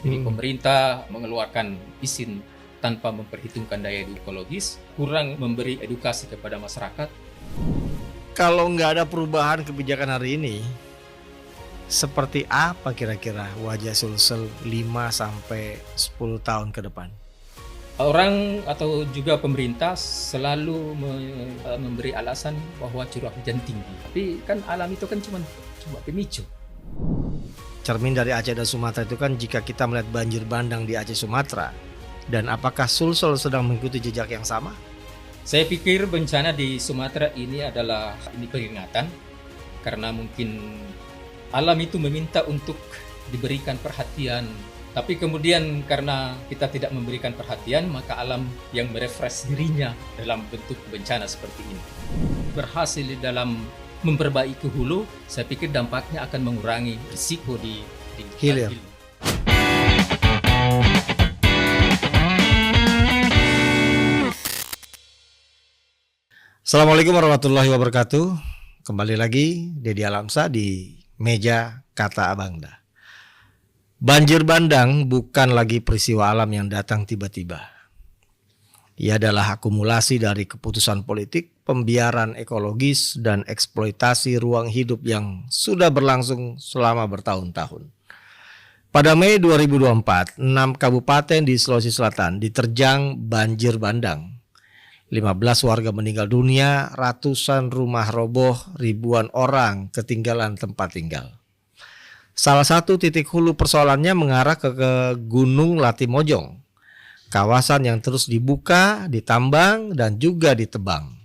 Jadi pemerintah mengeluarkan izin tanpa memperhitungkan daya ekologis, kurang memberi edukasi kepada masyarakat. Kalau nggak ada perubahan kebijakan hari ini, seperti apa kira-kira wajah Sulsel 5-10 tahun ke depan? Orang atau juga pemerintah selalu memberi alasan bahwa curah hujan tinggi. Tapi kan alam itu kan cuma pemicu. Cermin dari Aceh dan Sumatera itu kan jika kita melihat banjir bandang di Aceh Sumatera, dan apakah Sulsel sedang mengikuti jejak yang sama? Saya pikir bencana di Sumatera ini adalah peringatan karena mungkin alam itu meminta untuk diberikan perhatian. Tapi kemudian karena kita tidak memberikan perhatian, maka alam yang merefresh dirinya dalam bentuk bencana seperti ini. Berhasil dalam memperbaiki hulu, saya pikir dampaknya akan mengurangi risiko di hilir. Assalamualaikum warahmatullahi wabarakatuh. Kembali lagi Deddy Alamsa di meja kata Abangda. Banjir bandang bukan lagi peristiwa alam yang datang tiba-tiba. Ia adalah akumulasi dari keputusan politik, pembiaran ekologis, dan eksploitasi ruang hidup yang sudah berlangsung selama bertahun-tahun. Pada Mei 2024, 6 kabupaten di Sulawesi Selatan diterjang banjir bandang. 15 warga meninggal dunia, ratusan rumah roboh, ribuan orang ketinggalan tempat tinggal. Salah satu titik hulu persoalannya mengarah ke Gunung Latimojong, kawasan yang terus dibuka, ditambang, dan juga ditebang.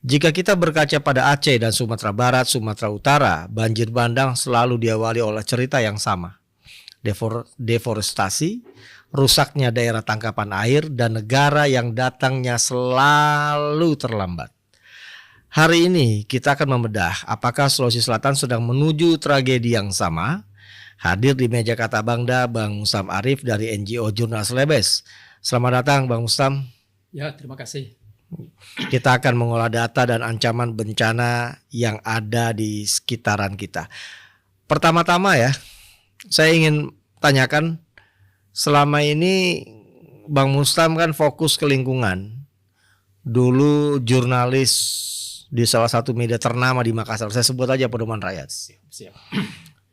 Jika kita berkaca pada Aceh dan Sumatera Barat, Sumatera Utara, banjir bandang selalu diawali oleh cerita yang sama. Deforestasi, rusaknya daerah tangkapan air, dan negara yang datangnya selalu terlambat. Hari ini kita akan membedah apakah Sulawesi Selatan sedang menuju tragedi yang sama. Hadir di meja kata Abangda Bang Mustam Arif dari NGO Jurnal Celebes. Selamat datang Bang Mustam. Ya, terima kasih. Kita akan mengolah data dan ancaman bencana yang ada di sekitaran kita. Pertama-tama ya, saya ingin tanyakan, selama ini Bang Mustam kan fokus ke lingkungan. Dulu jurnalis di salah satu media ternama di Makassar, saya sebut aja Pedoman Rakyat. Siap.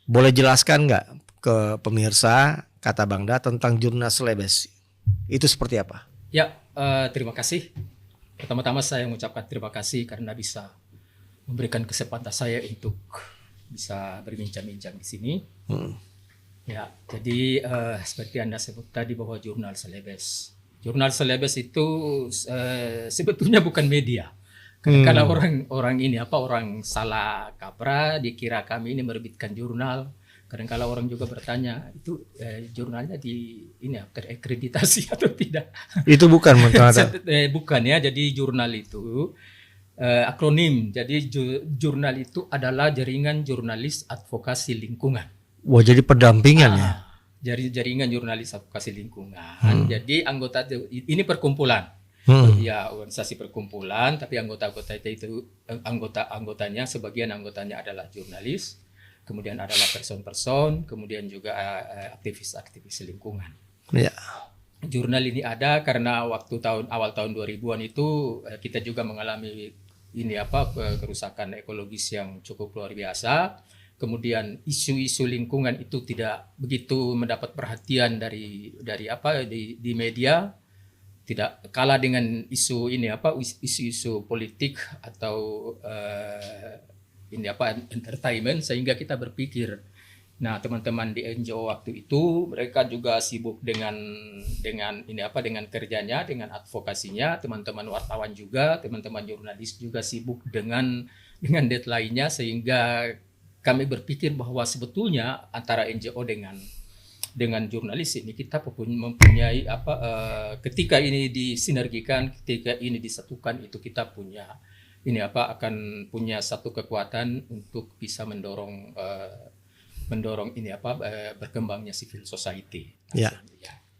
Boleh jelaskan nggak ke pemirsa kata Bangda tentang Jurnal Celebes? Itu seperti apa? Ya, terima kasih. Pertama-tama saya mengucapkan terima kasih karena bisa memberikan kesempatan saya untuk bisa berbincang-bincang di sini. Ya, jadi seperti Anda sebut tadi bahwa Jurnal Celebes. Jurnal Celebes itu sebetulnya bukan media. Karena orang salah kaprah dikira kami ini menerbitkan jurnal. Kadang-kala orang juga bertanya itu jurnalnya terakreditasi atau tidak? Itu bukan bukan ya. Jadi jurnal itu akronim. Jadi jurnal itu adalah Jaringan Jurnalis Advokasi Lingkungan. Wah, jadi pendampingan ya? Jaringan Jurnalis Advokasi Lingkungan. Jadi anggota ini perkumpulan. Ya, organisasi perkumpulan, tapi anggotanya sebagian anggotanya adalah jurnalis, kemudian adalah person-person, kemudian juga aktivis-aktivis lingkungan. Ya. Jurnal ini ada karena waktu awal tahun 2000-an itu kita juga mengalami kerusakan ekologis yang cukup luar biasa. Kemudian isu-isu lingkungan itu tidak begitu mendapat perhatian dari di media. Tidak kalah dengan isu isu politik atau entertainment, sehingga kita berpikir, nah teman-teman di NGO waktu itu mereka juga sibuk dengan kerjanya, dengan advokasinya, teman-teman wartawan juga, teman-teman jurnalis juga sibuk dengan deadline-nya, sehingga kami berpikir bahwa sebetulnya antara NGO dengan jurnalis ini kita mempunyai ketika ini disinergikan, ketika ini disatukan, itu kita akan punya satu kekuatan untuk bisa mendorong berkembangnya civil society. Ya.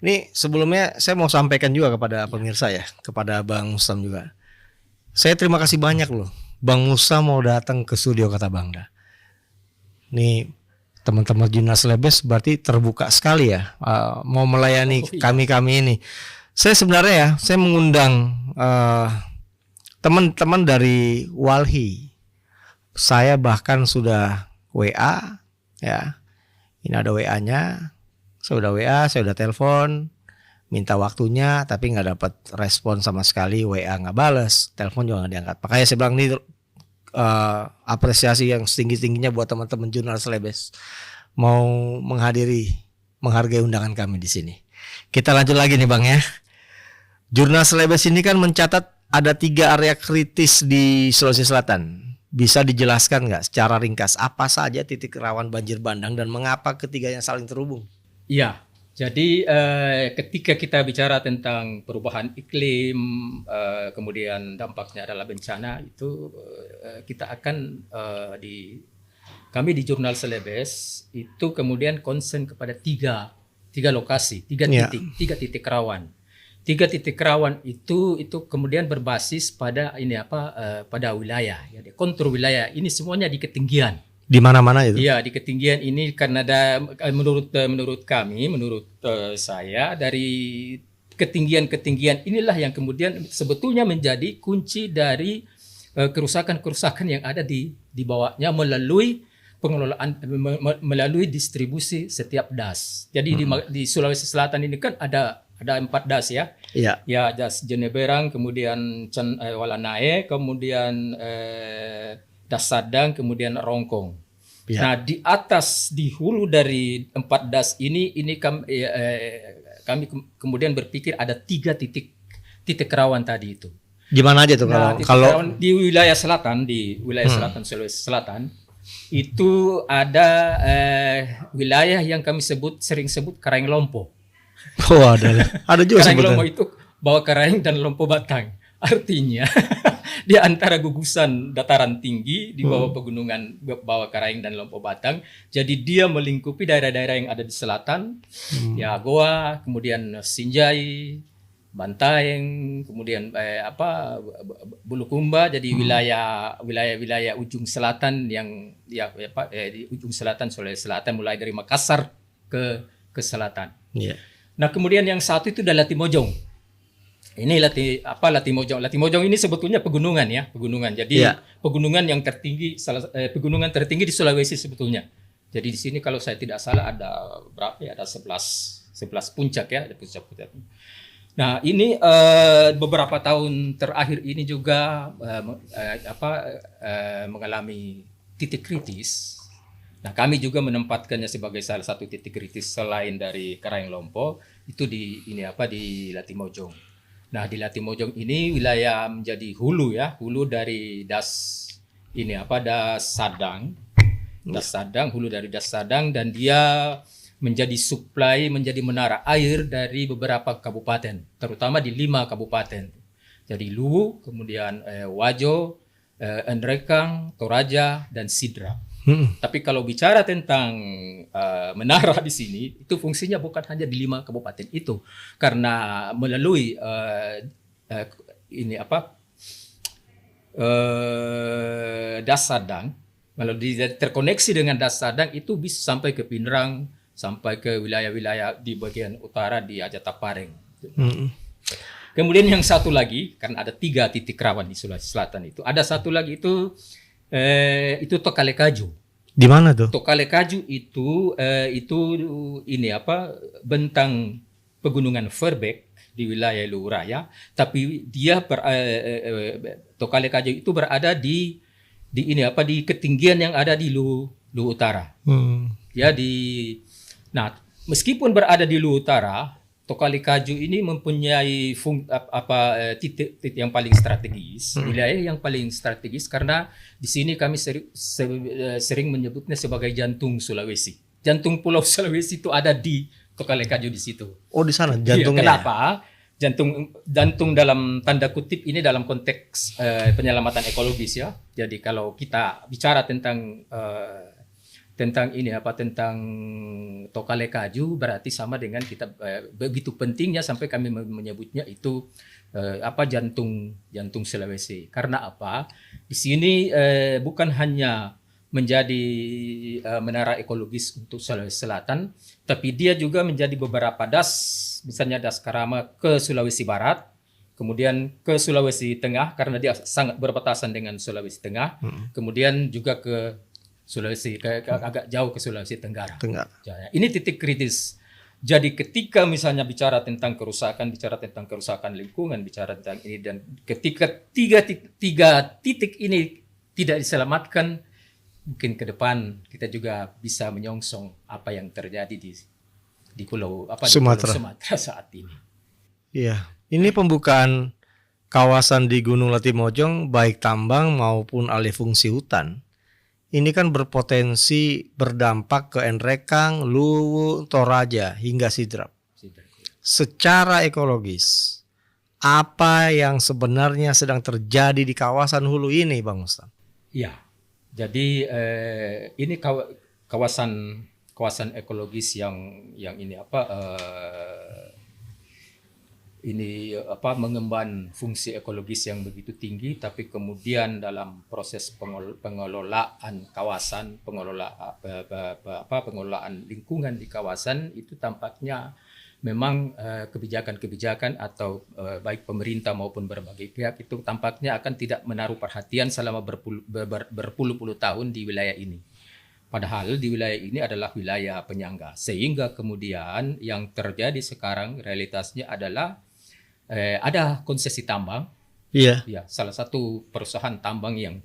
Ini sebelumnya saya mau sampaikan juga kepada pemirsa ya, kepada Bang Mustam juga. Saya terima kasih banyak loh, Bang Mustam mau datang ke studio Kata Bangda. Nih teman-teman Jurnalis Celebes berarti terbuka sekali ya, mau melayani kami ini. Saya sebenarnya ya, saya mengundang teman-teman dari Walhi. Saya bahkan sudah WA ya. Ini ada WA-nya. Saya udah WA, saya udah telepon, minta waktunya, tapi nggak dapat respon sama sekali. WA nggak bales, telepon juga nggak diangkat. Makanya saya bilang ini apresiasi yang setinggi-tingginya buat teman-teman Jurnalis Celebes mau menghargai undangan kami di sini. Kita lanjut lagi nih Bang ya. Jurnalis Celebes ini kan mencatat ada 3 area kritis di Sulawesi Selatan. Bisa dijelaskan nggak secara ringkas apa saja titik rawan banjir bandang dan mengapa ketiganya saling terhubung? Iya, jadi ketika kita bicara tentang perubahan iklim, kemudian dampaknya adalah bencana, itu kita akan kami di Jurnal Celebes itu kemudian konsen kepada tiga lokasi, tiga titik rawan. 3 titik rawan itu kemudian berbasis pada pada wilayah, ya, kontur wilayah. Ini semuanya di ketinggian. Di mana-mana itu? Iya, di ketinggian ini karena menurut saya dari ketinggian inilah yang kemudian sebetulnya menjadi kunci dari kerusakan-kerusakan yang ada di bawahnya melalui pengelolaan, melalui distribusi setiap das. Jadi di Sulawesi Selatan ini kan ada 4 das ya. Iya. Ya, das Jeneberang, kemudian Walanae, kemudian das Sadang, kemudian Rongkong. Ya. Nah, di atas, di hulu dari 4 das ini kami kemudian berpikir ada 3 titik rawan tadi itu. Di mana aja tuh kalau di wilayah selatan, selatan Sulawesi Selatan itu ada wilayah yang kami sering sebut Karaeng Lompo. Oh, ada juga Karaeng Lompo itu bawah Karaeng dan Lompo Batang. Artinya di antara gugusan dataran tinggi di bawah pegunungan bawah Karaeng dan Lompo Batang. Jadi dia melingkupi daerah-daerah yang ada di selatan, ya Goa, kemudian Sinjai, Bantaeng, kemudian Bulukumba. Jadi wilayah ujung selatan di ujung selatan Sulawesi Selatan mulai dari Makassar ke selatan. Yeah. Nah, kemudian yang satu itu adalah Latimojong. Ini Latimojong. Latimojong ini sebetulnya pegunungan ya, pegunungan. Jadi pegunungan yang tertinggi, pegunungan tertinggi di Sulawesi sebetulnya. Jadi di sini kalau saya tidak salah ada berapa ya? Ada 11 puncak ya, ada puncak-puncak. Nah, ini beberapa tahun terakhir ini juga mengalami titik kritis. Nah, kami juga menempatkannya sebagai salah satu titik kritis selain dari Karaeng Lompo itu di Latimojong. Nah, di Latimojong ini wilayah menjadi hulu dari das Sadang. Das Sadang, hulu dari Das Sadang, dan dia menjadi menara air dari beberapa kabupaten, terutama di 5 kabupaten. Jadi Luwu, kemudian Wajo, Enrekang, Toraja, dan Sidra. Tapi kalau bicara tentang menara di sini, itu fungsinya bukan hanya di 5 kabupaten itu, karena melalui Das Sadang, melalui terkoneksi dengan Das Sadang itu bisa sampai ke Pinerang, sampai ke wilayah-wilayah di bagian utara di Ajatapareng. Kemudian yang satu lagi, karena ada 3 titik rawan di Sulawesi Selatan itu, ada satu lagi itu Tokalekaju. Di mana tuh? Tokalekaju itu bentang pegunungan Verbeek di wilayah Luwu Raya, tapi dia Tokalekaju itu berada di ketinggian yang ada di Luwu Utara. Ya nah, meskipun berada di Luwu Utara, Tokalekaju ini mempunyai titik yang paling strategis, wilayah yang paling strategis, karena di sini kami sering menyebutnya sebagai jantung Sulawesi. Jantung Pulau Sulawesi itu ada di Tokalekaju di situ. Oh, di sana jantungnya. Kenapa? Jantung dalam tanda kutip ini dalam konteks penyelamatan ekologis ya. Jadi kalau kita bicara tentang Tokalekaju berarti sama dengan kita begitu pentingnya sampai kami menyebutnya itu jantung Sulawesi. Karena apa? Di sini bukan hanya menjadi menara ekologis untuk Sulawesi Selatan, tapi dia juga menjadi beberapa das, misalnya das Karama ke Sulawesi Barat, kemudian ke Sulawesi Tengah karena dia sangat berbatasan dengan Sulawesi Tengah, kemudian juga ke Sulawesi agak jauh ke Sulawesi Tenggara. Ya, ini titik kritis. Jadi ketika misalnya bicara tentang kerusakan lingkungan, bicara tentang ini, dan ketika tiga titik ini tidak diselamatkan, mungkin ke depan kita juga bisa menyongsong apa yang terjadi di Pulau Sumatera. Di Pulau Sumatera saat ini. Iya, ini pembukaan kawasan di Gunung Latimojong baik tambang maupun alih fungsi hutan. Ini kan berpotensi berdampak ke Enrekang, Luwu, Toraja hingga Sidrap. Secara ekologis, apa yang sebenarnya sedang terjadi di kawasan hulu ini, Bang Ustaz? Iya. Jadi ini kawasan ekologis yang ini mengemban fungsi ekologis yang begitu tinggi, tapi kemudian dalam proses pengelolaan kawasan, pengelolaan lingkungan di kawasan itu tampaknya memang kebijakan-kebijakan atau baik pemerintah maupun berbagai pihak itu tampaknya akan tidak menaruh perhatian selama berpuluh-puluh tahun di wilayah ini. Padahal di wilayah ini adalah wilayah penyangga, sehingga kemudian yang terjadi sekarang realitasnya adalah ada konsesi tambang. Iya. Ya, salah satu perusahaan tambang yang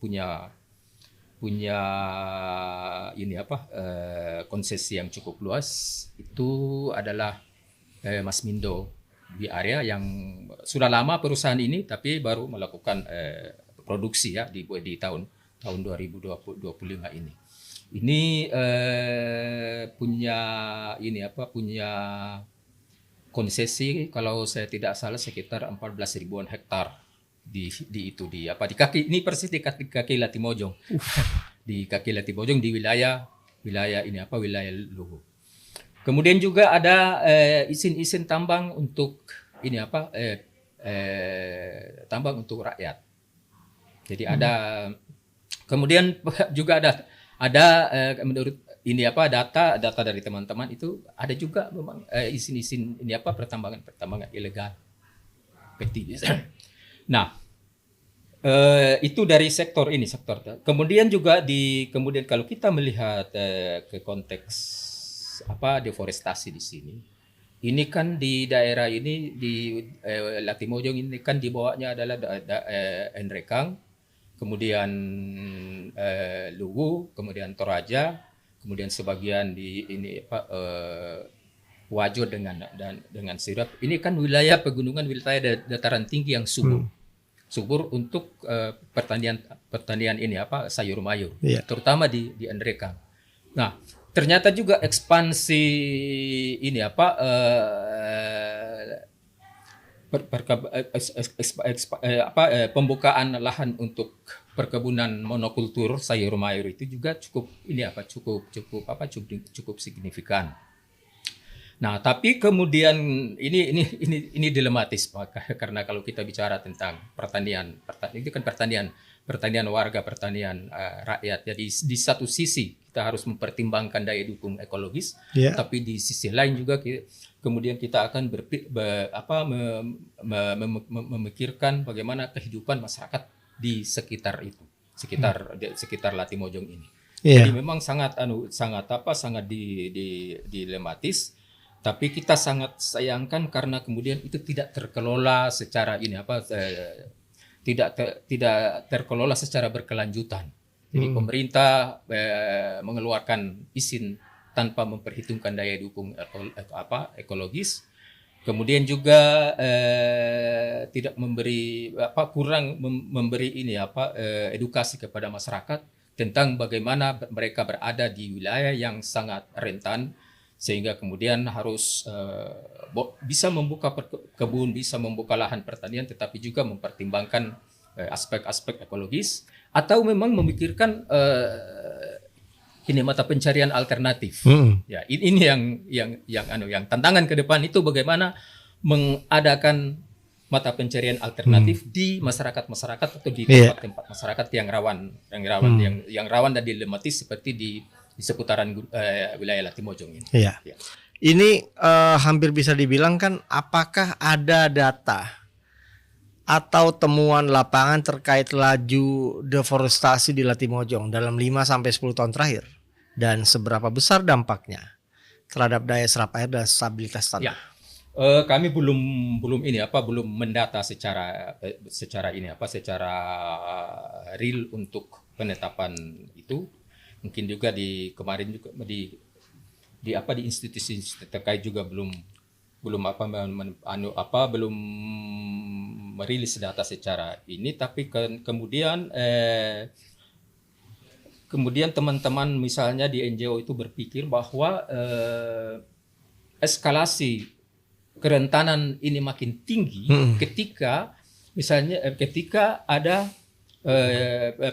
punya konsesi yang cukup luas itu adalah Masmindo di area yang sudah lama perusahaan ini tapi baru melakukan produksi ya di tahun 2025 ini. Ini punya konsesi kalau saya tidak salah sekitar 14 ribuan hektar di kaki, ini persis di kaki Latimojong. Di kaki Latimojong di wilayah Luwu. Kemudian juga ada izin tambang untuk tambang untuk rakyat. Jadi ada kemudian juga ada menurut data dari teman-teman itu ada juga memang izin pertambangan ilegal. Nah, itu dari sektor ini. Kemudian juga kalau kita melihat ke konteks deforestasi di sini, ini kan di daerah ini di Latimojong ini kan di bawahnya adalah Enrekang, kemudian Luwu, kemudian Toraja, kemudian sebagian di Wajo dengan Sidrap. Ini kan wilayah pegunungan, wilayah dataran tinggi yang subur untuk pertanian sayur mayur, terutama di Enrekang. Nah, ternyata juga ekspansi pembukaan lahan untuk perkebunan monokultur sayur mayur itu juga cukup signifikan. Nah, tapi kemudian ini dilematis, karena kalau kita bicara tentang pertanian itu kan pertanian warga, pertanian rakyat. Jadi di satu sisi kita harus mempertimbangkan daya dukung ekologis, tapi di sisi lain juga kemudian kita akan memikirkan bagaimana kehidupan masyarakat di sekitar Latimojong ini. Jadi memang sangat dilematis. Tapi kita sangat sayangkan karena kemudian itu tidak terkelola secara tidak terkelola secara berkelanjutan. Jadi pemerintah mengeluarkan izin tanpa memperhitungkan daya dukung ekologis. Kemudian juga tidak memberi edukasi kepada masyarakat tentang bagaimana mereka berada di wilayah yang sangat rentan, sehingga kemudian harus bisa membuka kebun, bisa membuka lahan pertanian, tetapi juga mempertimbangkan aspek-aspek ekologis, atau memang memikirkan mata pencarian alternatif. Ya, ini yang tantangan ke depan itu bagaimana mengadakan mata pencarian alternatif di masyarakat-masyarakat atau di Iya. tempat-tempat masyarakat yang rawan dan dilematis seperti di seputaran wilayah Latimojong ini. Iya. Ya. Ini hampir bisa dibilang kan, apakah ada data atau temuan lapangan terkait laju deforestasi di Latimojong dalam 5 sampai 10 tahun terakhir, dan seberapa besar dampaknya terhadap daya serap air dan stabilitas tanah? Ya. Kami belum mendata secara real untuk penetapan itu. Mungkin juga kemarin juga di institusi terkait juga belum merilis data secara ini, tapi kemudian teman-teman misalnya di NGO itu berpikir bahwa eskalasi kerentanan ini makin tinggi ketika ada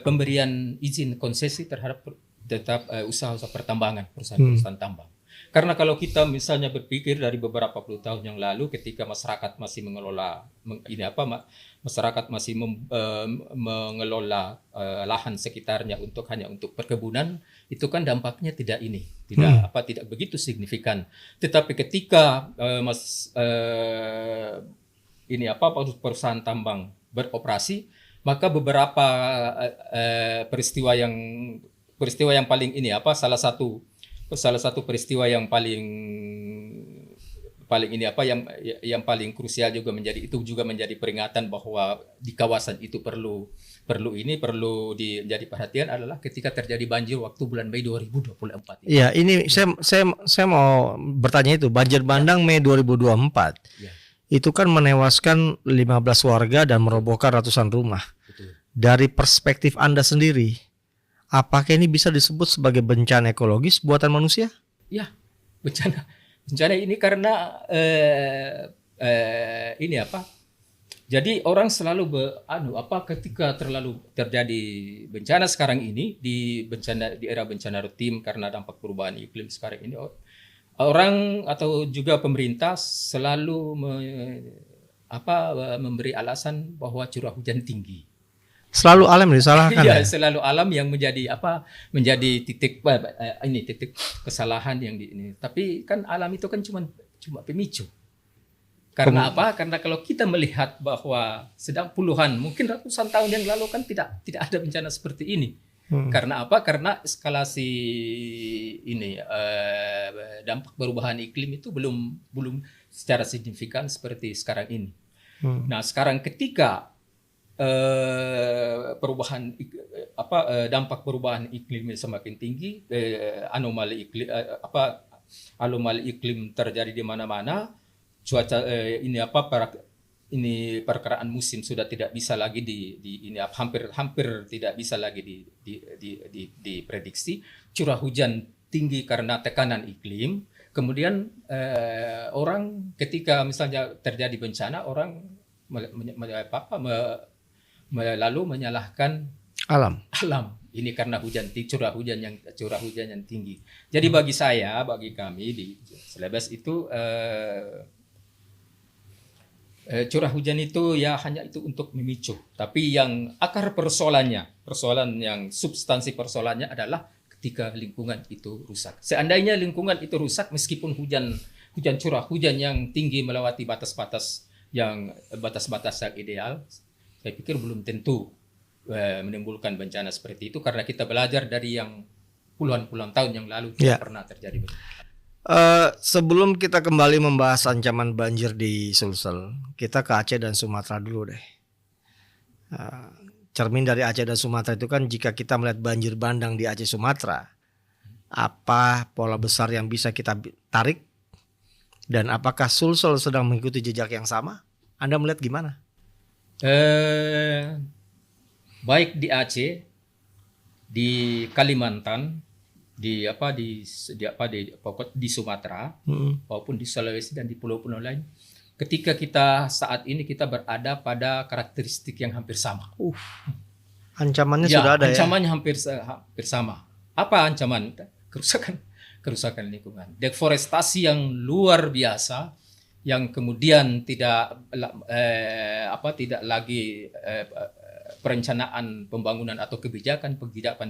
pemberian izin konsesi terhadap usaha-usaha pertambangan, perusahaan tambang. Karena kalau kita misalnya berpikir dari beberapa puluh tahun yang lalu, ketika masyarakat masih mengelola lahan sekitarnya hanya untuk perkebunan, itu kan dampaknya tidak begitu signifikan. Tetapi ketika perusahaan tambang beroperasi, maka beberapa peristiwa yang paling salah satu peristiwa yang paling krusial juga menjadi peringatan bahwa di kawasan itu perlu menjadi perhatian adalah ketika terjadi banjir waktu bulan Mei 2024. Iya, ini saya mau bertanya itu, banjir bandang Mei 2024. Ya. Itu kan menewaskan 15 warga dan merobohkan ratusan rumah. Betul. Dari perspektif Anda sendiri, apakah ini bisa disebut sebagai bencana ekologis buatan manusia? Ya, bencana ini karena jadi orang selalu ketika terjadi bencana sekarang ini, di era bencana rutin karena dampak perubahan iklim sekarang ini, orang atau juga pemerintah selalu memberi alasan bahwa curah hujan tinggi. Selalu alam disalahkan. Iya, selalu alam yang menjadi titik kesalahan yang ini. Tapi kan alam itu kan cuma pemicu. Karena Karena kalau kita melihat bahwa sedang mungkin ratusan tahun yang lalu kan tidak ada bencana seperti ini. Karena Karena eskalasi dampak perubahan iklim itu belum secara signifikan seperti sekarang ini. Nah, sekarang ketika dampak perubahan iklim semakin tinggi, anomali iklim terjadi di mana-mana, cuaca perkiraan musim sudah tidak bisa lagi hampir tidak bisa lagi diprediksi, curah hujan tinggi karena tekanan iklim. Kemudian orang ketika misalnya terjadi bencana, orang lalu menyalahkan alam. Ini karena curah hujan yang tinggi. Jadi bagi kami di Celebes itu curah hujan itu ya hanya itu untuk memicu. Tapi yang akar persoalan yang substansi persoalannya adalah ketika lingkungan itu rusak. Seandainya lingkungan itu rusak, meskipun curah hujan yang tinggi melewati batas-batas yang ideal, saya pikir belum tentu menimbulkan bencana seperti itu, karena kita belajar dari yang puluhan tahun yang lalu tidak pernah terjadi bencana. Sebelum kita kembali membahas ancaman banjir di Sulsel, kita ke Aceh dan Sumatera dulu deh. Cermin dari Aceh dan Sumatera itu kan, jika kita melihat banjir bandang di Aceh Sumatera, apa pola besar yang bisa kita tarik, dan apakah Sulsel sedang mengikuti jejak yang sama? Anda melihat gimana? Baik di Aceh, di Kalimantan, di Sumatera, maupun di Sulawesi dan di pulau-pulau lain, ketika saat ini kita berada pada karakteristik yang hampir sama. Ancamannya sudah ada. Ancamannya hampir sama. Apa ancaman? Kerusakan lingkungan, deforestasi yang luar biasa, yang kemudian tidak tidak lagi perencanaan pembangunan atau kebijakan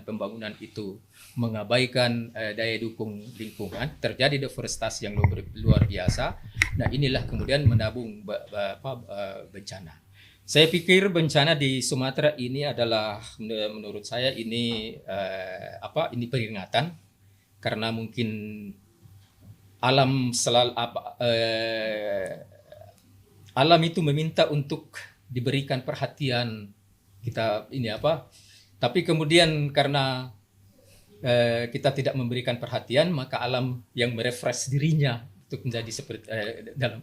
pembangunan itu mengabaikan daya dukung lingkungan, terjadi deforestasi yang luar biasa. Nah, inilah kemudian menabung bencana. Saya pikir bencana di Sumatera ini adalah, menurut saya ini ini peringatan, karena mungkin alam alam itu meminta untuk diberikan perhatian kita tapi kemudian karena kita tidak memberikan perhatian, maka alam yang merefresh dirinya untuk menjadi seperti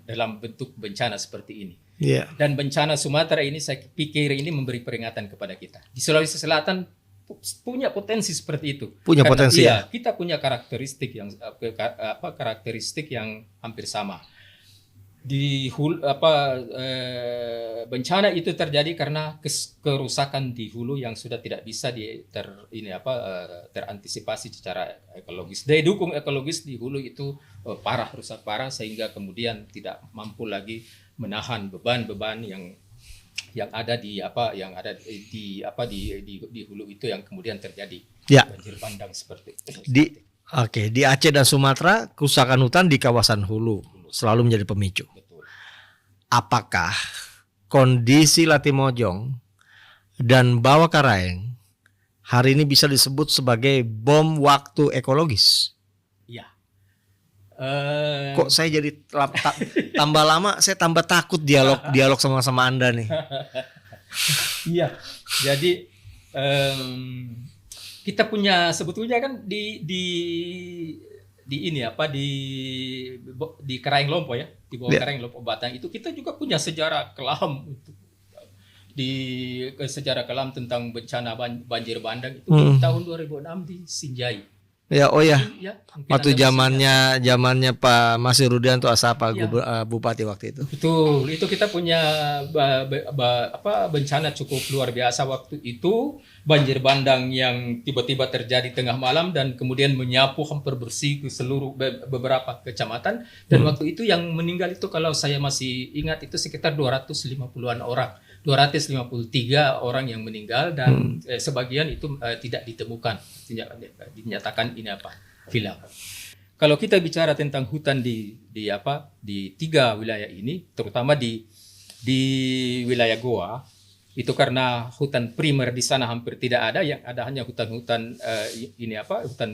dalam bentuk bencana seperti ini. Yeah. Dan bencana Sumatera ini saya pikir ini memberi peringatan kepada kita. Di Sulawesi Selatan punya potensi seperti itu. Punya potensi. Iya, kita punya karakteristik yang hampir sama. Bencana itu terjadi karena kerusakan di hulu yang sudah tidak bisa terantisipasi secara ekologis. Daya dukung ekologis di hulu itu rusak parah, sehingga kemudian tidak mampu lagi menahan beban-beban yang ada di hulu itu, yang kemudian terjadi banjir bandang seperti itu. Di Aceh dan Sumatera, kerusakan hutan di kawasan hulu selalu menjadi pemicu. Betul. Apakah kondisi Latimojong dan Bawah Karaeng hari ini bisa disebut sebagai bom waktu ekologis? Iya. Kok saya jadi tambah lama saya tambah takut dialog sama Anda nih. Iya. Jadi kita punya sebetulnya kan di Karaeng Lompo ya, di bawah Karaeng Lompo Batang itu kita juga punya sejarah kelam tentang bencana banjir bandang itu tahun 2006 di Sinjai. Ya, waktu zamannya Pak Masih Rudianto Asapa, bupati waktu itu. Betul, itu kita punya bencana cukup luar biasa waktu itu, banjir bandang yang tiba-tiba terjadi tengah malam dan kemudian menyapu hampir bersih ke seluruh beberapa kecamatan. Dan waktu itu yang meninggal itu, kalau saya masih ingat, itu sekitar 250-an orang. 253 orang yang meninggal, dan sebagian itu tidak ditemukan, dinyatakan hilang. Kalau kita bicara tentang hutan di 3 wilayah ini, terutama di wilayah Goa, itu karena hutan primer di sana hampir tidak ada, yang ada hanya hutan hutan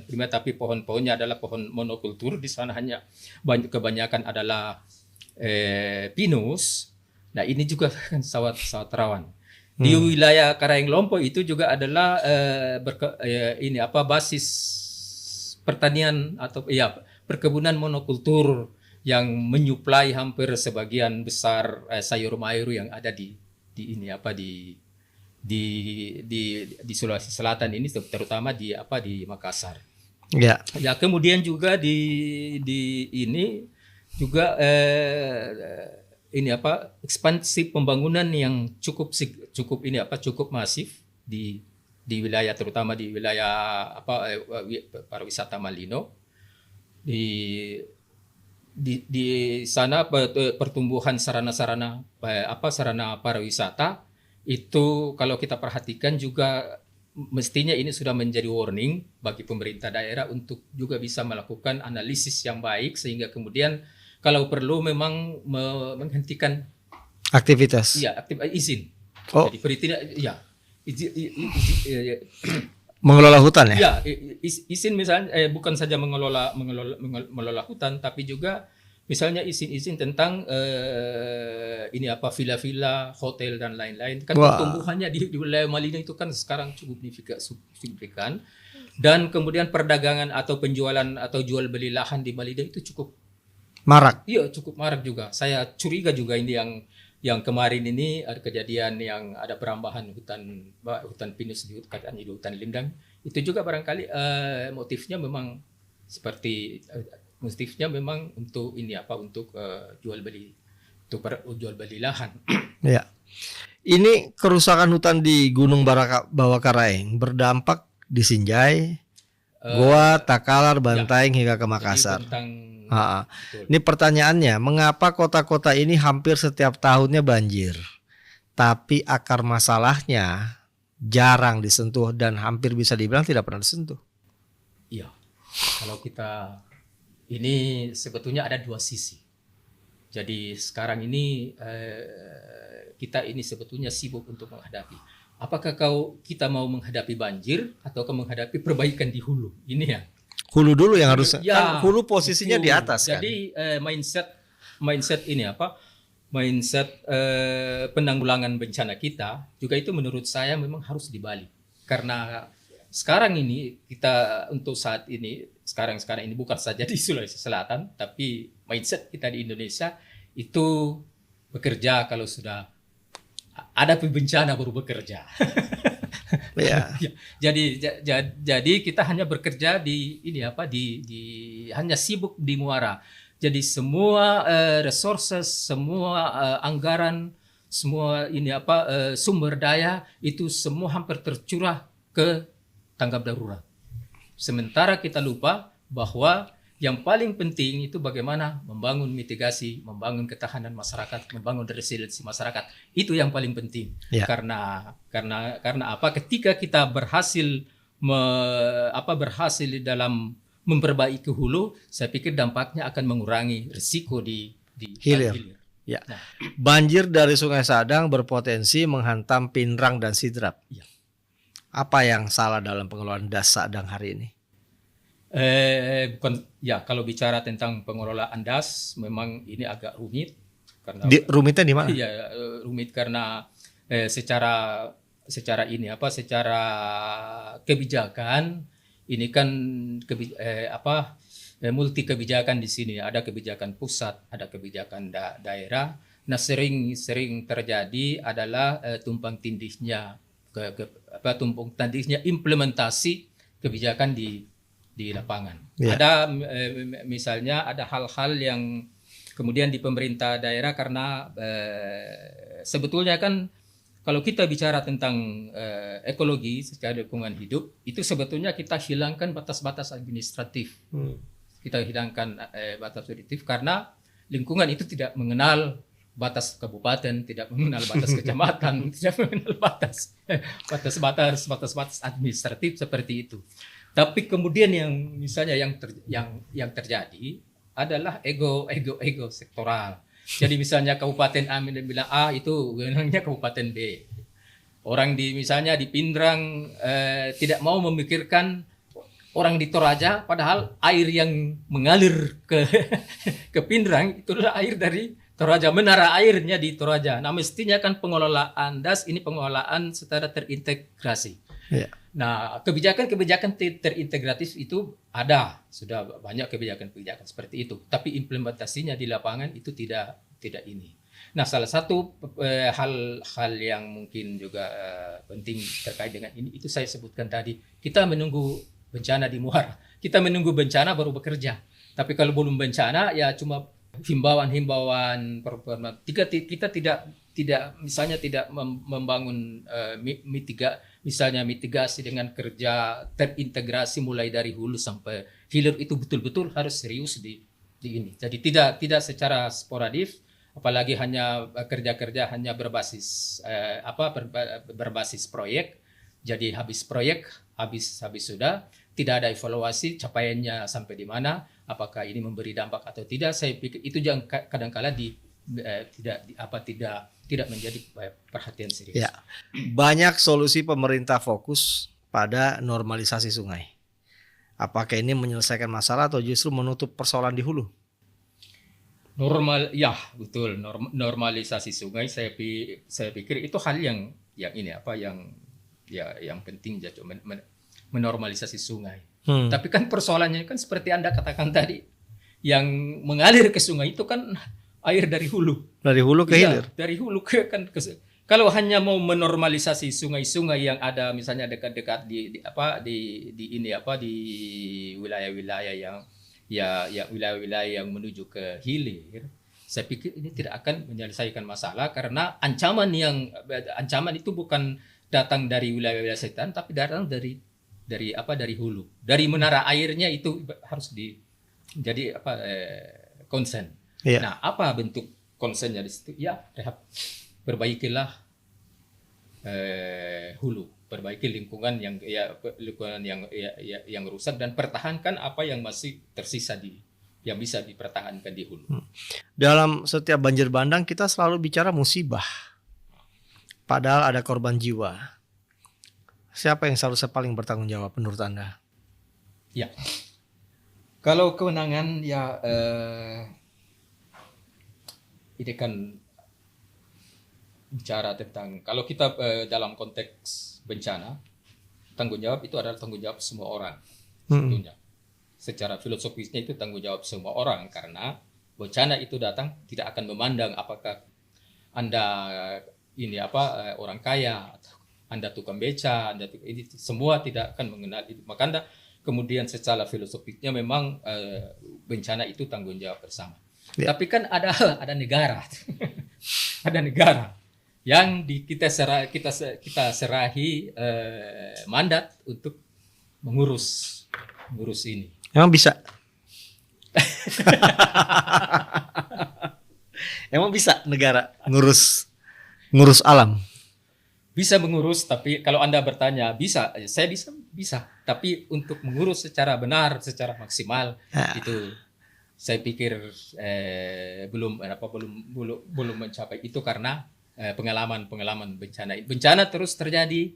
primer, tapi pohon-pohonnya adalah pohon monokultur. Di sana hanya kebanyakan adalah pinus. Nah, ini juga kan sawat rawan. Di wilayah Karaeng Lompo itu juga adalah basis pertanian atau perkebunan monokultur yang menyuplai hampir sebagian besar sayur mayur yang ada di Sulawesi Selatan ini, terutama di Makassar. Ya. Ya, kemudian juga di ini juga ekspansi pembangunan yang cukup masif di wilayah, terutama di wilayah pariwisata Malino. Di sana pertumbuhan sarana pariwisata itu, kalau kita perhatikan juga mestinya ini sudah menjadi warning bagi pemerintah daerah untuk juga bisa melakukan analisis yang baik, sehingga kemudian kalau perlu memang menghentikan aktivitas. Iya, izin. Oh. Jadi tidak, mengelola hutan ya? Ya, izin misalnya bukan saja mengelola hutan, tapi juga misalnya izin tentang villa-villa, hotel dan lain-lain. Kan pertumbuhannya di wilayah Malino itu kan sekarang cukup signifikan. Dan kemudian perdagangan atau penjualan atau jual beli lahan di Malino itu cukup marak. Iya, cukup marak juga. Saya curiga juga ini yang kemarin ini ada kejadian yang ada perambahan hutan pinus di hutan lindang. Itu juga barangkali motifnya memang untuk jual beli lahan. Ya. Ini kerusakan hutan di Gunung Bawah Karaeng berdampak di Sinjai, Goa, Takalar, Bantaeng hingga ke Makassar. Tentang Betul. Ini pertanyaannya, mengapa kota-kota ini hampir setiap tahunnya banjir, tapi akar masalahnya jarang disentuh dan hampir bisa dibilang tidak pernah disentuh? Iya, kalau kita ini sebetulnya ada dua sisi. Jadi sekarang ini kita ini sebetulnya sibuk untuk menghadapi. Apakah kita mau menghadapi banjir atau menghadapi perbaikan di hulu? Ini ya. Hulu dulu yang harus, Ya, kan hulu posisinya itu. di atas kan. Jadi mindset ini apa? Mindset penanggulangan bencana kita juga itu menurut saya memang harus dibalik. Karena sekarang ini kita untuk saat ini sekarang ini bukan saja di Sulawesi Selatan, tapi mindset kita di Indonesia itu bekerja kalau sudah ada bencana baru bekerja. Ya. Jadi kita hanya bekerja di ini apa di hanya sibuk di muara. Jadi semua resources, semua anggaran, semua ini apa sumber daya itu semua hampir tercurah ke tanggap darurat. Sementara kita lupa bahwa yang paling penting itu bagaimana membangun mitigasi, membangun ketahanan masyarakat, membangun resiliensi masyarakat. Itu yang paling penting. Ya. Karena apa? Ketika kita berhasil berhasil dalam memperbaiki hulu, saya pikir dampaknya akan mengurangi risiko di Hilir. Ya. Nah, Banjir dari Sungai Sadang berpotensi menghantam Pinrang dan Sidrap. Ya. Apa yang salah dalam pengelolaan Das Sadang hari ini? bukan ya kalau bicara tentang pengelolaan das memang ini agak rumit karena Rumitnya di mana? Iya, rumit karena secara secara kebijakan ini kan multi kebijakan di sini, ada kebijakan pusat, ada kebijakan daerah. Nah, sering terjadi adalah tumpang tindihnya implementasi kebijakan di lapangan. Ya. Ada misalnya ada hal-hal yang kemudian di pemerintah daerah karena sebetulnya kan kalau kita bicara tentang ekologi secara lingkungan hidup itu sebetulnya kita hilangkan batas-batas administratif. Kita hilangkan batas administratif karena lingkungan itu tidak mengenal batas kabupaten, tidak mengenal batas kecamatan, tidak mengenal batas administratif seperti itu. Tapi kemudian yang misalnya yang terjadi adalah ego sektoral. Jadi misalnya Kabupaten A bilang A itu wewenangnya Kabupaten B. Orang misalnya di Pindrang tidak mau memikirkan orang di Toraja, padahal air yang mengalir ke Pindrang itulah air dari Toraja, menara airnya di Toraja. Nah, mestinya kan pengelolaan das ini pengelolaan secara terintegrasi. Ya. Nah, kebijakan terintegratif itu ada, sudah banyak kebijakan seperti itu. Tapi implementasinya di lapangan itu tidak ini. Nah, salah satu hal yang mungkin juga penting terkait dengan ini itu saya sebutkan tadi. Kita menunggu bencana di muara. Kita menunggu bencana baru bekerja. Tapi kalau belum bencana ya cuma himbauan. Kita tidak misalnya tidak membangun mitigasi dengan kerja terintegrasi mulai dari hulu sampai hilir itu betul-betul harus serius di ini. Jadi tidak secara sporadis, apalagi hanya kerja hanya berbasis berbasis proyek. Jadi habis proyek, habis sudah tidak ada evaluasi capaiannya sampai di mana, apakah ini memberi dampak atau tidak. Saya pikir itu yang kadang-kala tidak menjadi perhatian serius. Ya. Banyak solusi pemerintah fokus pada normalisasi sungai. Apakah ini menyelesaikan masalah atau justru menutup persoalan di hulu? Betul. Normalisasi sungai saya pikir itu hal yang penting jatuh menormalisasi sungai. Tapi kan persoalannya kan seperti Anda katakan tadi, yang mengalir ke sungai itu kan air dari hulu. Dari hulu ke hilir. Dari hulu kalau hanya mau menormalisasi sungai-sungai yang ada misalnya dekat-dekat di wilayah-wilayah yang menuju ke hilir, saya pikir ini tidak akan menyelesaikan masalah karena ancaman itu bukan datang dari wilayah-wilayah selatan tapi datang dari hulu. Dari menara airnya itu harus jadi apa konsen. Iya. Nah, apa bentuk konsennya di situ? Ya, rehab. Perbaikilah hulu, perbaiki lingkungan yang rusak dan pertahankan apa yang masih tersisa yang bisa dipertahankan di hulu. Dalam setiap banjir bandang kita selalu bicara musibah. Padahal ada korban jiwa. Siapa yang seharusnya paling bertanggung jawab menurut Anda? Ya, kalau kewenangan ya ini kan bicara tentang kalau kita dalam konteks bencana, tanggung jawab itu adalah tanggung jawab semua orang sebetulnya. Secara filosofisnya itu tanggung jawab semua orang karena bencana itu datang tidak akan memandang apakah Anda ini orang kaya, Anda tukang beca, ini semua tidak akan mengenal itu. Maka kemudian secara filosofisnya memang bencana itu tanggung jawab bersama. Ya. Tapi kan ada negara, ada negara yang kita serahi mandat untuk mengurus ini. Emang bisa? Emang bisa negara ngurus alam? Bisa mengurus, tapi kalau Anda bertanya bisa, saya bisa. Tapi untuk mengurus secara benar, secara maksimal itu saya pikir belum mencapai itu karena pengalaman bencana. Bencana terus terjadi.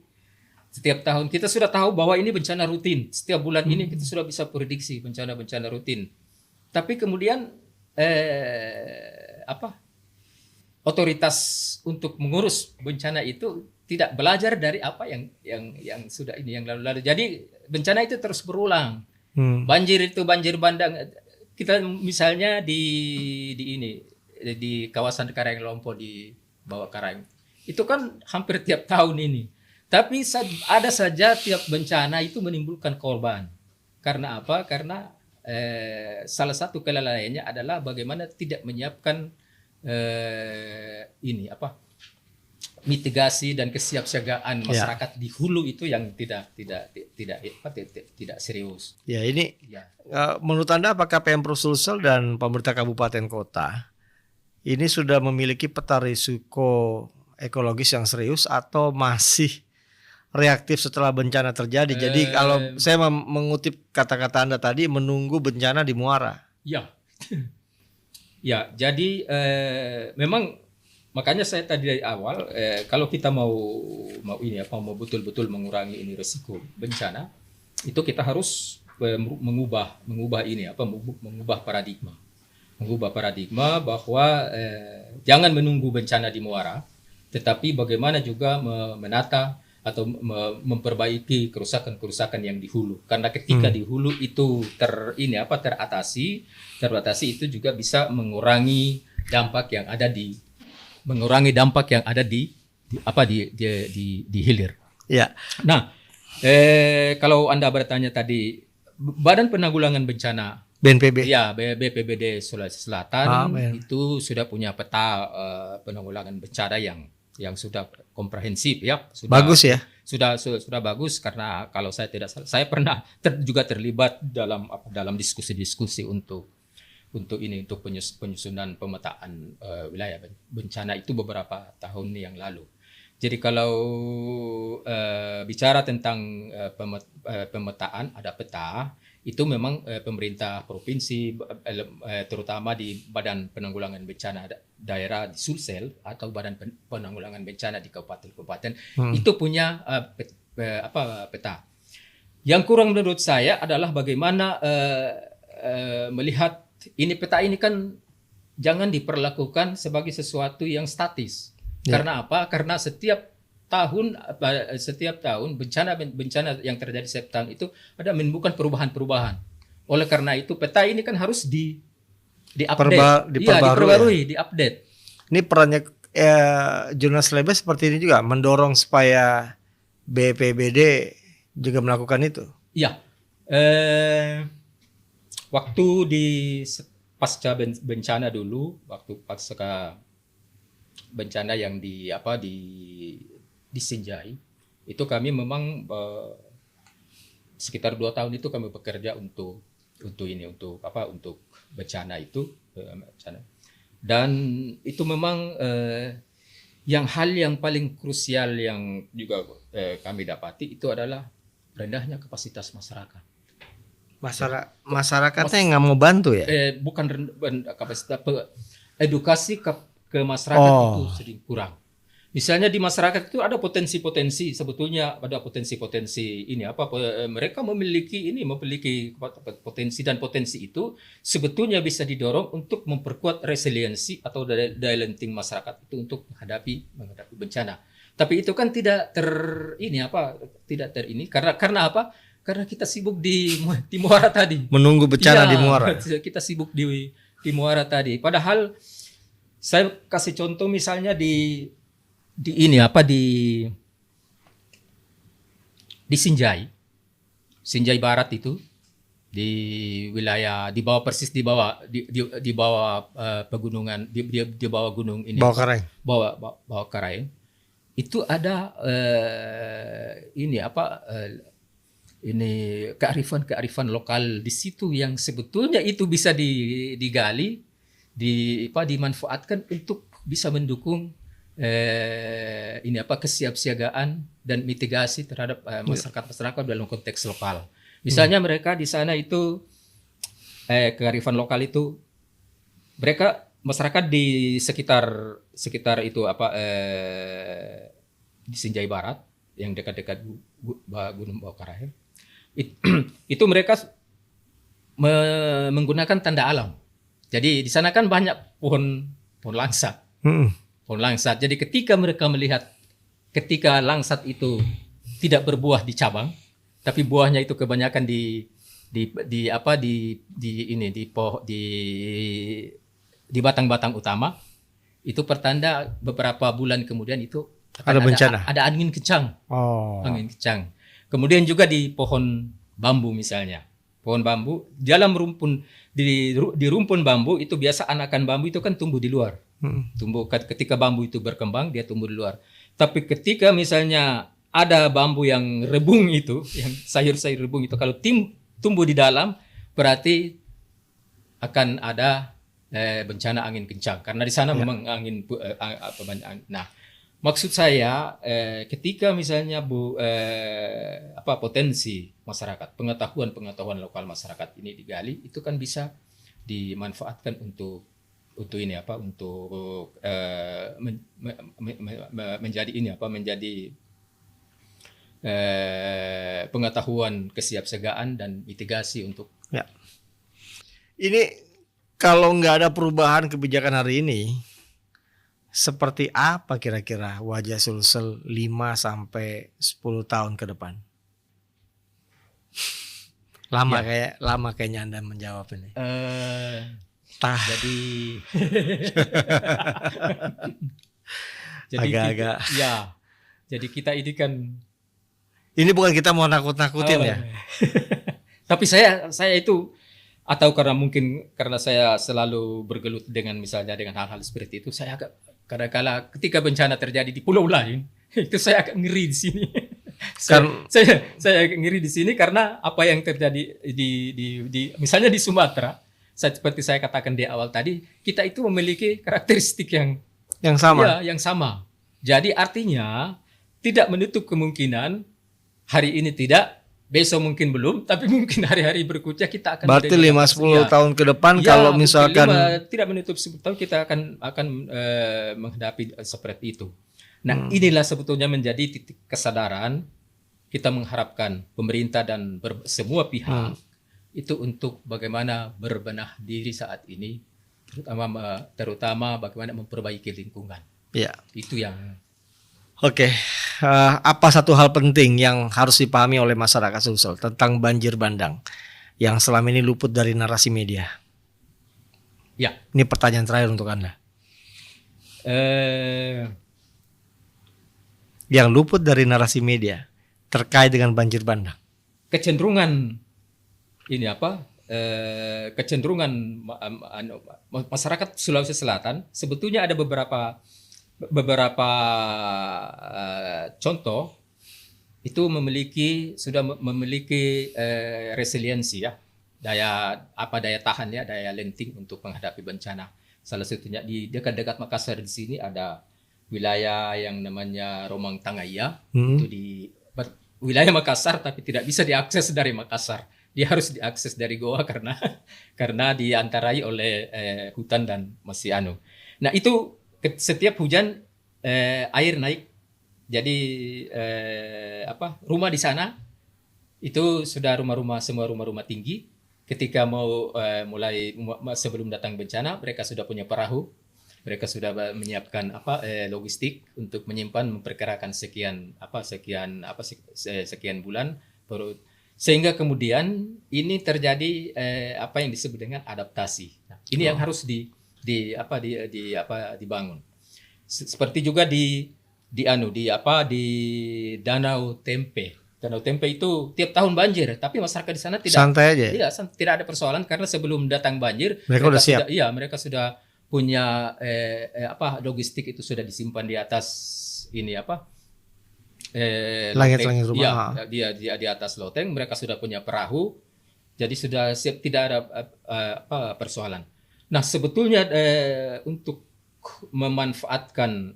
Setiap tahun kita sudah tahu bahwa ini bencana rutin. Setiap bulan ini kita sudah bisa prediksi bencana rutin. Tapi kemudian otoritas untuk mengurus bencana itu tidak belajar dari apa yang sudah yang lalu. Jadi bencana itu terus berulang. Banjir bandang. Kita misalnya di kawasan Karanglompok di bawah Karang. Itu kan hampir tiap tahun ini. Tapi ada saja tiap bencana itu menimbulkan korban. Karena apa? Karena salah satu kelalaiannya adalah bagaimana tidak menyiapkan mitigasi dan kesiapsiagaan masyarakat di hulu itu yang tidak serius. Ya ini menurut Anda apakah Pemprov Sulsel dan pemerintah kabupaten kota ini sudah memiliki peta risiko ekologis yang serius atau masih reaktif setelah bencana terjadi? Jadi kalau saya mengutip kata-kata Anda tadi, menunggu bencana di muara. Ya, ya. Jadi memang makanya saya tadi dari awal kalau kita mau betul-betul mengurangi ini risiko bencana, itu kita harus mengubah paradigma bahwa jangan menunggu bencana di muara, tetapi bagaimana juga menata atau memperbaiki kerusakan di hulu. Karena ketika di hulu itu teratasi itu juga bisa mengurangi dampak yang ada di hilir. Ya. Nah, kalau Anda bertanya tadi Badan Penanggulangan Bencana BNPB. Ya, BPBD Sulawesi Selatan itu sudah punya peta penanggulangan bencana yang sudah komprehensif ya. Bagus ya. Sudah bagus karena kalau saya tidak salah, saya pernah juga terlibat dalam diskusi-diskusi untuk penyusunan pemetaan wilayah bencana itu beberapa tahun yang lalu. Jadi kalau bicara tentang pemetaan, ada peta, itu memang pemerintah provinsi, terutama di Badan Penanggulangan Bencana Daerah di Sulsel atau Badan Penanggulangan Bencana di kabupaten-kabupaten itu punya peta. Yang kurang menurut saya adalah bagaimana melihat ini peta ini kan jangan diperlakukan sebagai sesuatu yang statis. Ya. Karena apa? Karena setiap tahun bencana yang terjadi setiap tahun itu ada menimbulkan perubahan. Oleh karena itu peta ini kan harus diperbarui, diupdate. Ini perannya Jurnas Lebes seperti ini juga mendorong supaya BPBD juga melakukan itu. Iya. Waktu pasca bencana dulu, waktu pasca bencana yang di Sinjai, itu kami memang sekitar 2 tahun itu kami bekerja untuk untuk ini, untuk apa, untuk bencana itu, bencana. Dan itu memang yang hal yang paling krusial yang juga kami dapati itu adalah rendahnya kapasitas masyarakat. Masyarakatnya yang nggak mau bantu ya? Bukan kapasitas edukasi ke masyarakat itu sering kurang. Misalnya di masyarakat itu ada potensi-potensi, sebetulnya ada potensi-potensi ini apa, mereka memiliki potensi, dan potensi itu sebetulnya bisa didorong untuk memperkuat resiliensi atau daya lenting masyarakat itu untuk menghadapi bencana. Tapi itu kan tidak karena apa? Karena kita sibuk di Muara tadi. Menunggu bencana di Muara. Kita sibuk di Muara tadi. Padahal saya kasih contoh misalnya di Sinjai Barat itu, di wilayah di bawah pegunungan, di bawah gunung ini, bawah Karaeng itu ada kearifan lokal di situ yang sebetulnya itu bisa digali, dimanfaatkan untuk bisa mendukung kesiapsiagaan dan mitigasi terhadap masyarakat dalam konteks lokal. Misalnya mereka di sana itu kearifan lokal itu, masyarakat di sekitar itu di Sinjai Barat yang dekat-dekat Gunung Bawah Karaeng itu mereka menggunakan tanda alam. Jadi di sana kan banyak pohon langsat. Pohon langsat. Jadi ketika mereka melihat ketika langsat itu tidak berbuah di cabang, tapi buahnya itu kebanyakan di batang-batang utama, itu pertanda beberapa bulan kemudian itu ada bencana. Ada angin kencang. Angin kencang. Kemudian juga di pohon bambu misalnya. Pohon bambu dalam rumpun, di rumpun bambu itu biasa anakan bambu itu kan tumbuh di luar. Tumbuh ketika bambu itu berkembang, dia tumbuh di luar. Tapi ketika misalnya ada bambu yang rebung itu, yang sayur-sayur rebung itu, kalau tumbuh di dalam, berarti akan ada bencana angin kencang. Karena di sana memang angin banyak. Nah, maksud saya ketika misalnya potensi masyarakat, pengetahuan lokal masyarakat ini digali, itu kan bisa dimanfaatkan untuk menjadi pengetahuan kesiapsiagaan dan mitigasi untuk. Ya. Ini kalau nggak ada perubahan kebijakan hari ini, seperti apa kira-kira wajah Sulsel 5-10 tahun ke depan? Lama kayaknya Anda menjawab ini. Jadi agak-agak. Jadi kita ini kan. Ini bukan kita mau nakut-nakutin ya. Tapi saya itu, atau karena saya selalu bergelut dengan hal-hal seperti itu, saya agak kadang-kala ketika bencana terjadi di pulau lain, itu saya agak ngeri di sini. Saya agak ngeri di sini karena apa yang terjadi di misalnya di Sumatera, seperti saya katakan di awal tadi, kita itu memiliki karakteristik yang sama. Ya, yang sama. Jadi artinya tidak menutup kemungkinan hari ini tidak, besok mungkin belum, tapi mungkin hari-hari berikutnya kita akan. Berarti 5-10 tahun ke depan kalau misalkan tidak menutup 10 tahun kita akan menghadapi seperti itu. Nah, inilah sebetulnya menjadi titik kesadaran kita mengharapkan pemerintah dan semua pihak itu untuk bagaimana berbenah diri saat ini, terutama bagaimana memperbaiki lingkungan. Ya. Itu yang. Oke. Apa satu hal penting yang harus dipahami oleh masyarakat Sulsel tentang banjir bandang yang selama ini luput dari narasi media? Ya. Ini pertanyaan terakhir untuk Anda. Yang luput dari narasi media terkait dengan banjir bandang. Kecenderungan masyarakat Sulawesi Selatan sebetulnya ada beberapa contoh itu sudah memiliki resiliensi ya, daya tahan ya, daya lenting untuk menghadapi bencana. Salah satunya di dekat-dekat Makassar di sini ada wilayah yang namanya Romang Tangaya. Itu di wilayah Makassar tapi tidak bisa diakses dari Makassar. Dia harus diakses dari Goa karena diantarai oleh hutan dan masih Nah, itu setiap hujan air naik. Jadi rumah di sana itu sudah semua rumah-rumah tinggi. Ketika mau sebelum datang bencana, mereka sudah punya perahu, mereka sudah menyiapkan logistik untuk menyimpan, memperkirakan sekian bulan, sehingga kemudian ini terjadi apa yang disebut dengan adaptasi. Nah, ini yang harus dibangun. Seperti juga di Danau Tempe. Danau Tempe itu tiap tahun banjir, tapi masyarakat di sana santai aja. Tidak ada persoalan karena sebelum datang banjir mereka sudah siap. Mereka sudah punya logistik itu sudah disimpan di atas langit-langit rumah. Di atas loteng mereka sudah punya perahu. Jadi sudah siap, tidak ada persoalan. Nah, sebetulnya untuk memanfaatkan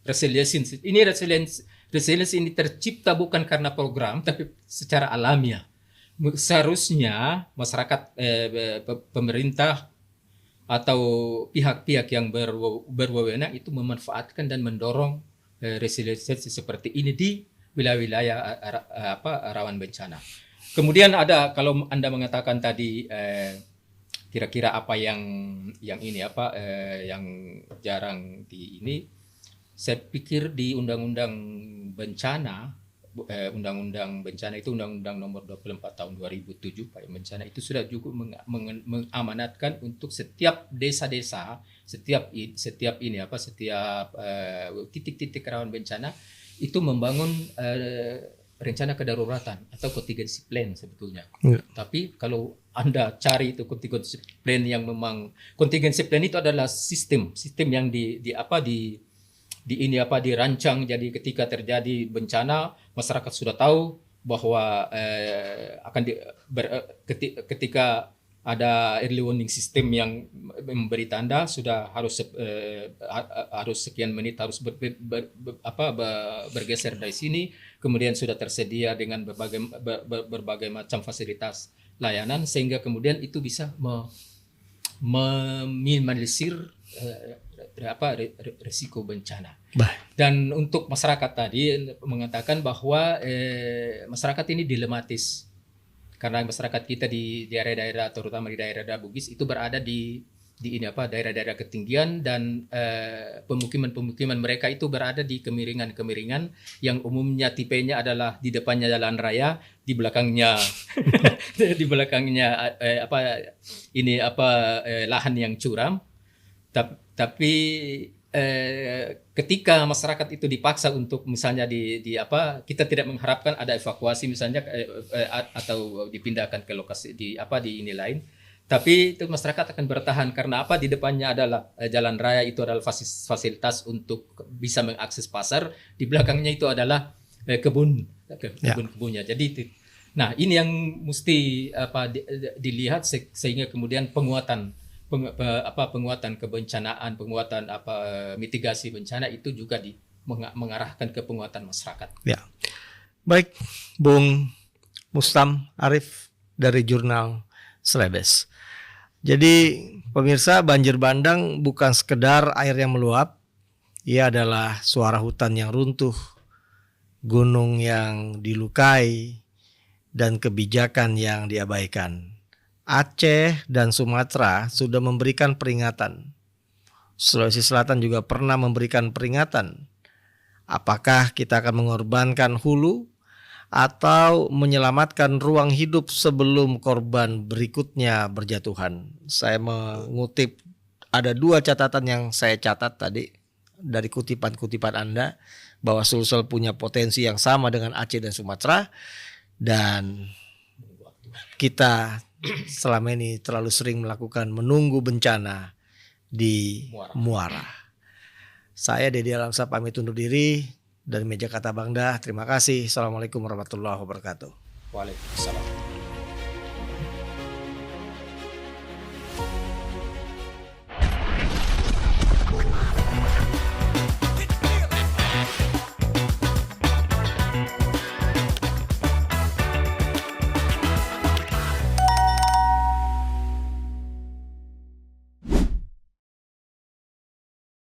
resilience ini tercipta bukan karena program tapi secara alamiah. Seharusnya masyarakat, pemerintah atau pihak-pihak yang berwenang itu memanfaatkan dan mendorong resiliensi seperti ini di wilayah-wilayah rawan bencana. Kemudian ada, kalau Anda mengatakan tadi kira-kira apa yang jarang saya pikir di Undang-Undang Bencana itu Undang-Undang Nomor 24 Tahun 2007 Pak, bencana itu sudah juga mengamanatkan untuk setiap desa-desa, setiap titik-titik rawan bencana itu membangun rencana kedaruratan atau contingency plan sebetulnya. Tapi kalau Anda cari itu contingency plan yang memang contingency plan itu adalah sistem yang dirancang. Jadi ketika terjadi bencana, masyarakat sudah tahu bahwa ketika ada early warning system yang memberi tanda sudah harus sekian menit harus bergeser dari sini, kemudian sudah tersedia dengan berbagai macam fasilitas layanan sehingga kemudian itu bisa meminimalisir risiko bencana. Dan untuk masyarakat tadi mengatakan bahwa masyarakat ini dilematis karena masyarakat kita di daerah-daerah, terutama di daerah Bugis itu berada di daerah-daerah ketinggian dan pemukiman mereka itu berada di kemiringan yang umumnya tipenya adalah di depannya jalan raya, di belakangnya lahan yang curam. Tapi ketika masyarakat itu dipaksa untuk misalnya kita tidak mengharapkan ada evakuasi misalnya atau dipindahkan ke lokasi di ini lain, tapi itu masyarakat akan bertahan karena di depannya adalah jalan raya, itu adalah fasilitas untuk bisa mengakses pasar, di belakangnya itu adalah kebunnya. Jadi ini yang mesti dilihat sehingga kemudian penguatan kebencanaan, mitigasi bencana itu juga mengarahkan ke penguatan masyarakat. Ya. Baik, Bung Mustam Arif dari Jurnal Celebes. Jadi pemirsa, banjir bandang bukan sekedar air yang meluap, ia adalah suara hutan yang runtuh, gunung yang dilukai, dan kebijakan yang diabaikan. Aceh dan Sumatera sudah memberikan peringatan. Sulawesi Selatan juga pernah memberikan peringatan. Apakah kita akan mengorbankan hulu atau menyelamatkan ruang hidup sebelum korban berikutnya berjatuhan? Saya mengutip, ada 2 catatan yang saya catat tadi dari kutipan-kutipan Anda, bahwa Sulsel punya potensi yang sama dengan Aceh dan Sumatera, dan kita selama ini terlalu sering menunggu bencana di Muara. Saya Dedi Alamsa pamit undur diri Dari Meja Kata Bangda, terima kasih. Assalamualaikum warahmatullahi wabarakatuh. Waalaikumsalam.